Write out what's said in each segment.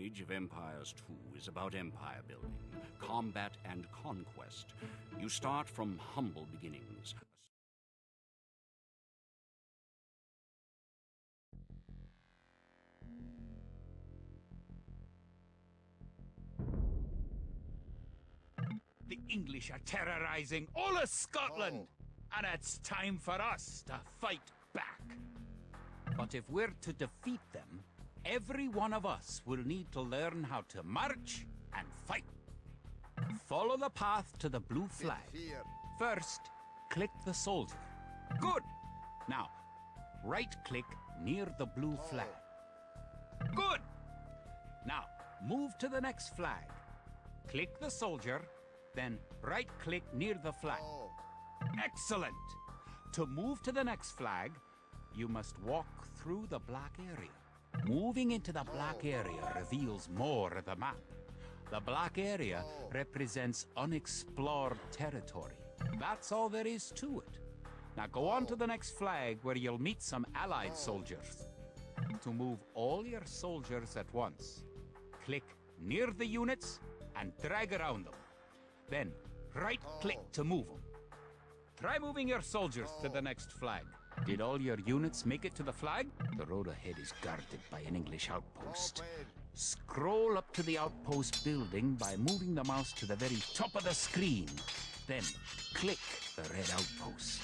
Age of Empires 2 is about empire building, combat and conquest. You start from humble beginnings. The English are terrorizing all of Scotland, and it's time for us to fight back. But if we're to defeat them, every one of us will need to learn how to march and fight. Follow the path to the blue flag. First, click the soldier. Good! Now, right-click near the blue flag. Good! Now, move to the next flag. Click the soldier, then right-click near the flag. Excellent! To move to the next flag, you must walk through the black area. Moving into the black area reveals more of the map. The black area represents unexplored territory. That's all there is to it. Now go on to the next flag where you'll meet some allied soldiers. To move all your soldiers at once, click near the units and drag around them. Then right-click to move them. Try moving your soldiers to the next flag. Did all your units make it to the flag? The road ahead is guarded by an English outpost. Scroll up to the outpost building by moving the mouse to the very top of the screen. Then click the red outpost.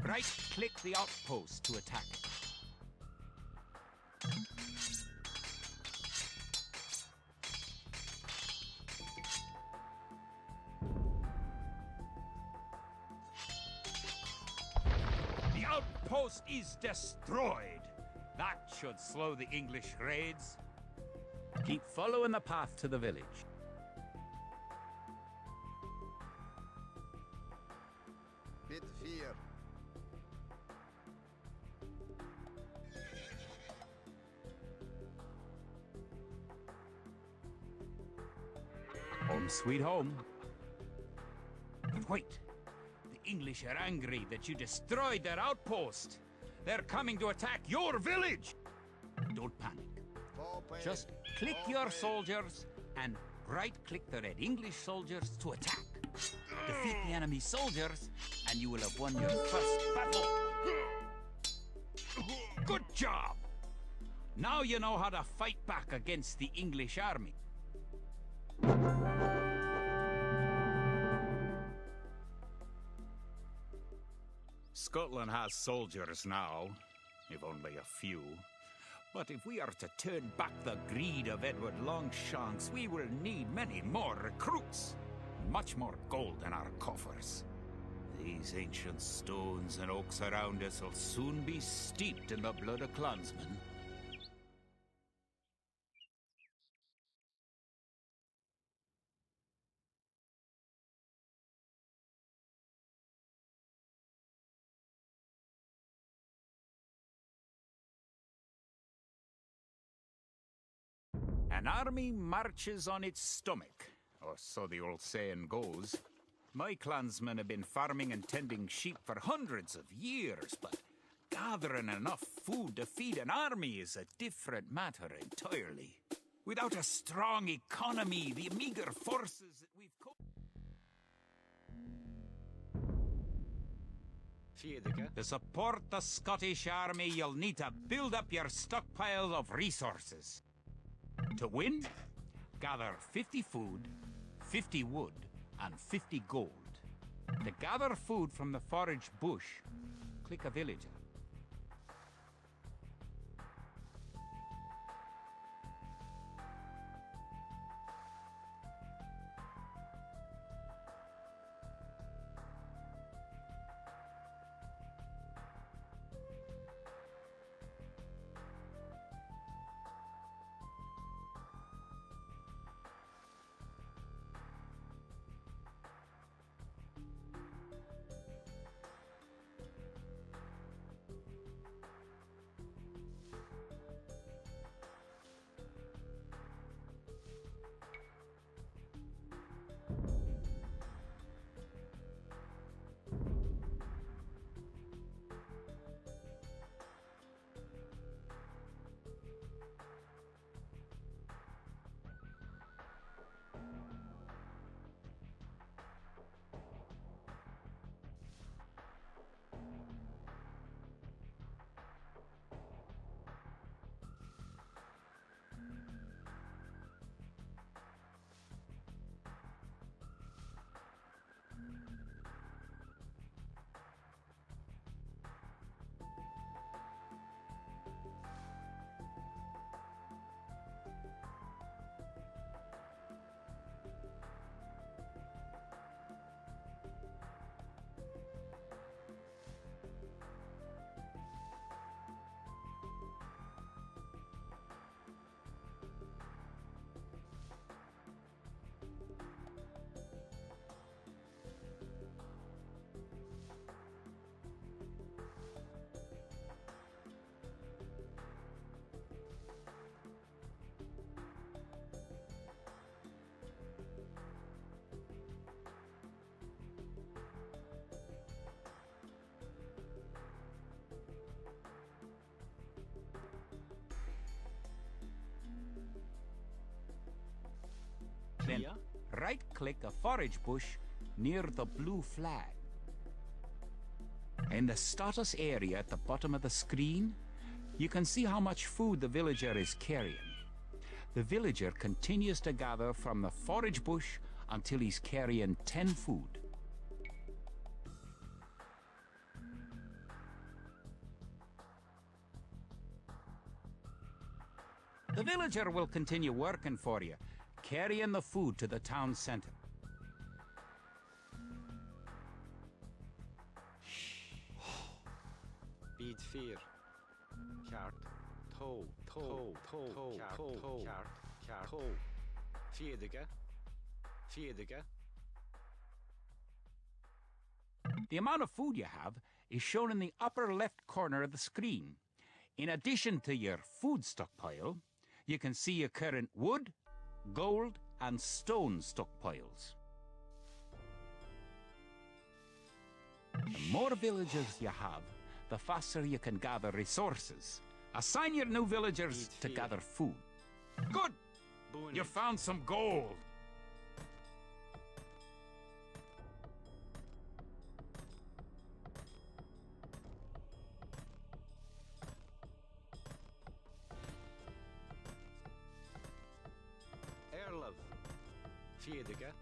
Right-click the outpost to attack it. The outpost is destroyed. That should slow the English raids. Keep following the path to the village. Bit fear. Home sweet home. But wait, the English are angry that you destroyed their outpost. They're coming to attack your village. Don't panic. Just click your soldiers and right-click the red English soldiers to attack. Defeat the enemy soldiers and you will have won your first battle. Good job! Now you know how to fight back against the English army. Scotland has soldiers now, if only a few. But if we are to turn back the greed of Edward Longshanks, we will need many more recruits. Much more gold in our coffers. These ancient stones and oaks around us will soon be steeped in the blood of clansmen. An army marches on its stomach, or so the old saying goes. My clansmen have been farming and tending sheep for hundreds of years, but gathering enough food to feed an army is a different matter entirely. Without a strong economy, the meager forces that we've... To support the Scottish army, you'll need to build up your stockpile of resources. To win, gather 50 food, 50 wood, and 50 gold. To gather food from the forage bush, click a villager. Then right-click a forage bush near the blue flag. In the status area at the bottom of the screen, you can see how much food the villager is carrying. The villager continues to gather from the forage bush until he's carrying 10 food. The villager will continue working for you, carrying the food to the town center. Bid 4. Kart. Toe. Kart. Vierdige. The amount of food you have is shown in the upper left corner of the screen. In addition to your food stockpile, you can see your current wood, gold, and stone stockpiles. The more villagers you have, the faster you can gather resources. Assign your new villagers to gather food. Good! You found some gold! Erlov. Vierdige.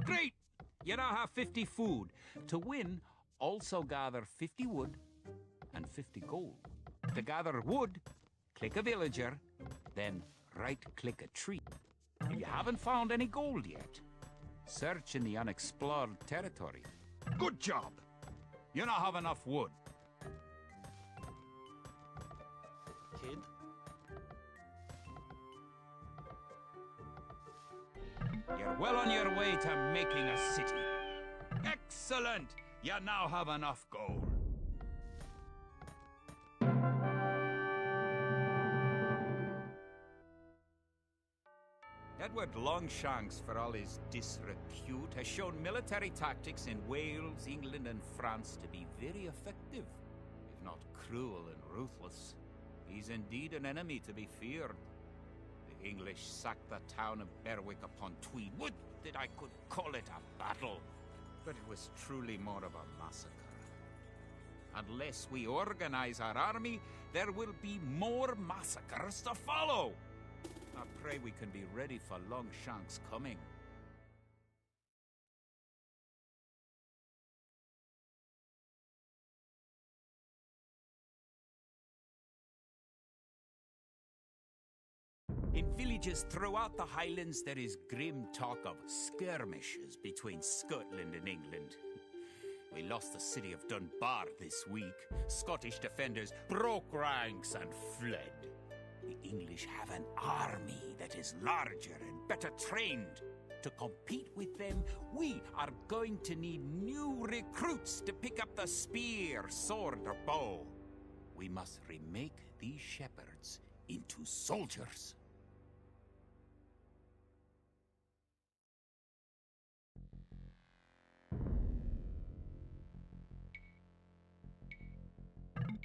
Great! You now have 50 food. To win, also gather 50 wood and 50 gold. To gather wood, click a villager, then right-click a tree. If you haven't found any gold yet, search in the unexplored territory. Good job! You now have enough wood. Kid. You're well on your way to making a city. Excellent! You now have enough gold. Edward Longshanks, for all his disrepute, has shown military tactics in Wales, England, and France to be very effective, if not cruel and ruthless. He's indeed an enemy to be feared. The English sacked the town of Berwick upon Tweed. Would that I could call it a battle, but it was truly more of a massacre. Unless we organize our army, there will be more massacres to follow. I pray we can be ready for Longshanks' coming. In villages throughout the Highlands, there is grim talk of skirmishes between Scotland and England. We lost the city of Dunbar this week. Scottish defenders broke ranks and fled. The English have an army that is larger and better trained. To compete with them, we are going to need new recruits to pick up the spear, sword, or bow. We must remake these shepherds into soldiers.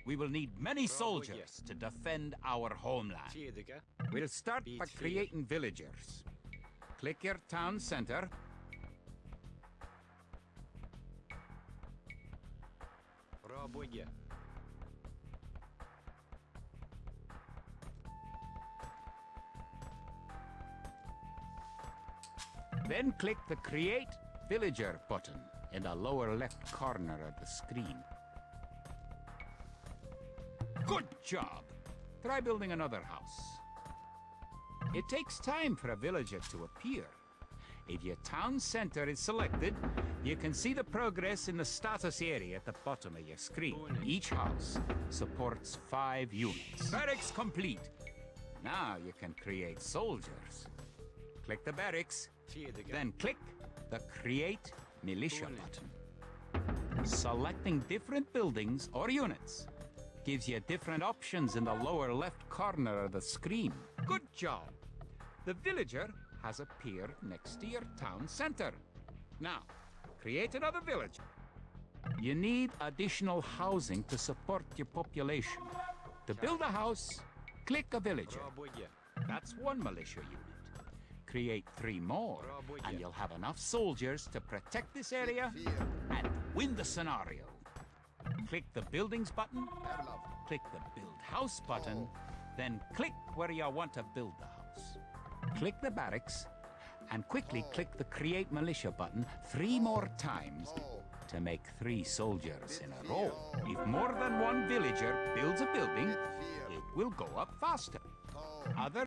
We will need many soldiers to defend our homeland. Vierdige. We'll start by creating villagers. Click your town center. Raboje. Then click the Create Villager button in the lower left corner of the screen. Good job! Try building another house. It takes time for a villager to appear. If your town center is selected, you can see the progress in the status area at the bottom of your screen. Each house supports 5 units. Barracks complete. Now you can create soldiers. Click the barracks Vierdege. Then click the Create Militia button. Selecting different buildings or units gives you different options in the lower left corner of the screen. Good job. The villager has appeared next to your town center. Now, create another village. You need additional housing to support your population. To build a house, click a villager. Roboye. That's one militia unit. Create 3 more, and you'll have enough soldiers to protect this area and win the scenario. Click the Buildings button, Erlov. click the Build House button, then click where you want to build the house. Click the barracks, and quickly click the Create Militia button 3 more times to make 3 soldiers in a row. If more than one villager builds a building, it will go up faster. Other